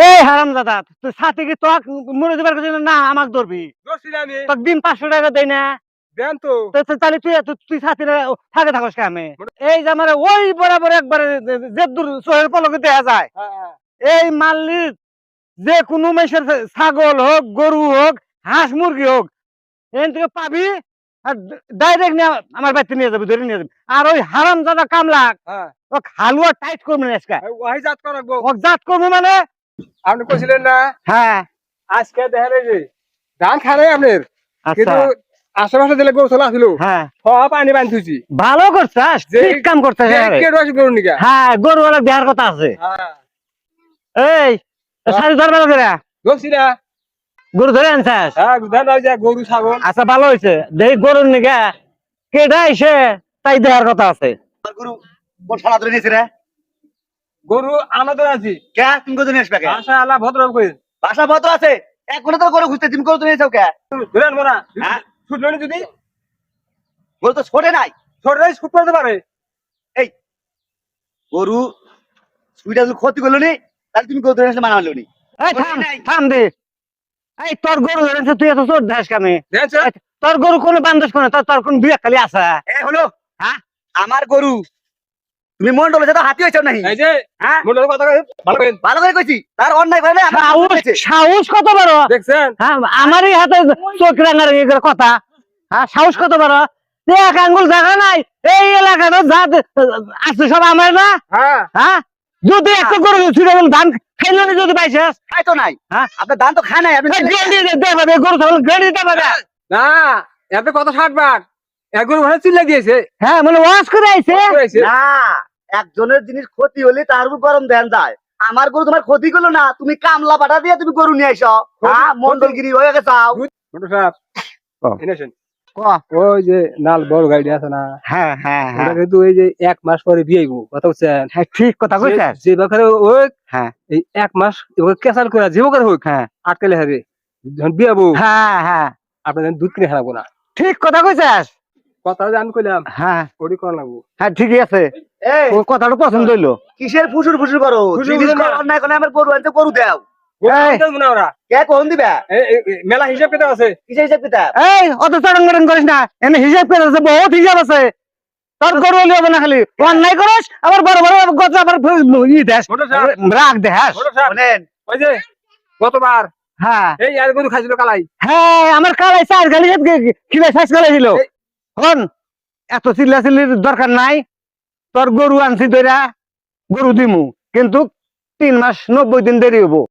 এই হারাম দাদা, তুই সাথে কি তোক মরে দিবার কথা না আমাকে ধরবি? তোকে দিন 500 টাকা দেই না? দেন তো তাহলে তুই সাথে থাকে থাকস কে? আমি এই যে আমার ওই বরাবর একবারে যে দূর চোখের পলকে দেখা যায় এই মাল্লির যে কোনো মেশের ছাগল হোক, গরু হোক, হাঁস মুরগি হোক, এখান থেকে পাবি আর ডাইরেক্ট নিয়ে আমার বাড়িতে নিয়ে যাবি, ধরে নিয়ে যাবি। আর ওই হারাম দাদা কামলা ও হালুয়া টাইট করবি না আজকে। ওই জাত করা রাখবো। ও জাত করবো মানে? আপনি কইছিলেন না হ্যাঁ আজকে দেখেন এই যে ধান খারে আপনার, আচ্ছা কিন্তু আশেপাশে দিলে গরু চলা ছিল হ্যাঁ সব পানি বান্ধি থুইছি। ভালো করছাস, ঠিক কাম করছাস। গরু নিকা হ্যাঁ গরু ওরা দেওয়ার কথা আছে। এই সাড়ে ধর ভালো করে ধরছি না। গরু ধরে আনছাস? হ্যাঁ ধান ওই যে গরু ছাগল। আচ্ছা ভালো হয়েছে, দেখি গরুর নিকা কেডা এসে তাই দেওয়ার কথা আছে। গরু কোন শালা ধরে নিয়েছে রে? গরু আমাদের আছি। কে তুমি কত নিয়ে আসবে? আশা আল্লাহ ভদ্র কই বাসা ভদ্র আছে, এক ঘন্টা তো গরু খুঁজতে তুমি কত নিয়েছো কে? ধরেন মোরা হ্যাঁ? ছুটলো না যদি গরু তো ছোটে নাই। ছোট রাইস শুট করতে পারে। এই গরু সুইটা যদি ক্ষতি করলো নি তাহলে তুমি কত ধরে আসলে মানা মানলো নি? এই থাম থাম দে। এই তোর গরু ধরেছে, তুই এত চোর দাস কামে? দেখছো তোর গরু কোনো বান্ধব করে? তোর কোন দুই খালি আছে? এ হলো হ্যাঁ আমার গরু, তুমি মন্ডল তো হাতি হয়েছ নাকি? এই যে হ্যাঁ মোর কথা ভালো কইন। ভালো করে কইছি, তার অন্যায় করে না আমার সাহস হয়েছে। সাহস কত বড়? দেখছেন হ্যাঁ আমারই হাতে চোখ রাঙারাঙি করে কথা। হ্যাঁ সাহস কত বড়? এক আঙ্গুল জায়গা নাই এই এলাকাটা যা আছে সব আমার না? হ্যাঁ হ্যাঁ যদি একটা গরু ছুটে গেল ধান খাইল না যদি পাইছিস? খাই তো নাই। হ্যাঁ আপনার ধান তো খায় নাই আপনি। গরু ছাগল গেড়ে দিতে পারবে। না এত কথা 60 বার এক গরু ভাড়া চিল্লা দিয়েছে। হ্যাঁ মানে ওয়াশ করে আইছে। না, একজনের জিনিস ক্ষতি হলে তার উপর গরম দেন যায়। আমার গরু তোমার ক্ষতি করলো না, তুমি কামলা পাঠা দিয়ে তুমি গরু নিয়ে আইসো। হ্যাঁ মন্ডলগিরি হয়ে গেছাও। ছোট সাহেব ও। এনেছেন ক। ওই যে নাল বড় গাড়ি আছে না, হ্যাঁ হ্যাঁ ওটা হ্যাঁ কিন্তু এই যে 1 মাস পরে বিয়ে হইব। কথা বুঝছেন? হ্যাঁ ঠিক কথা কইছিস। যে বাকারে ওই হ্যাঁ এই 1 মাস ওকে ক্যাসাল করে যে বাকারে হোক হ্যাঁ আটকালে হবে। যখন বিয়ে হবো হ্যাঁ হ্যাঁ আপনাদের দুধ কিনে হারাবো না। ঠিক কথা কইছিস। কথা যে আমি কইলাম হ্যাঁ ওটি করা লাগবো। হ্যাঁ ঠিকই আছে, এই ওর কথাটা পছন্দ হইলো। কিসের ফুসুর ফুসুর করো? ফুসুর জিনিস ফুসুর করার না। অন্যায় করলে আমার গরু আনতে গরু দাও। এই। ওরা কে কোন দিবা? মেলা হিসাব কেটে আছে। কিসের হিসাব কিতাব? এই অত চরঙ্গরং করিস না, এনে হিসাব করে আছে, বহুত হিসাব আছে। তোর গরু হলে হবে না, খালি অন্যায় করিস আবার বড় বড় কথা আবার ই দেশ ছোট সাহেব রাগ দেহাস। ছোট সাহেব শোনেন, ওই যে গতবার হ্যাঁ এই আর গরু খাইছিল কালাই। হ্যাঁ আমার কালাই চার গালি খিলে শেষ করে ছিল। হন এত চিল্লা চিল্লির দরকার নাই। তোর গরু আনছি ধরা গরু দিমু, কিন্তু 3 মাস 90 দিন দেরি হবো।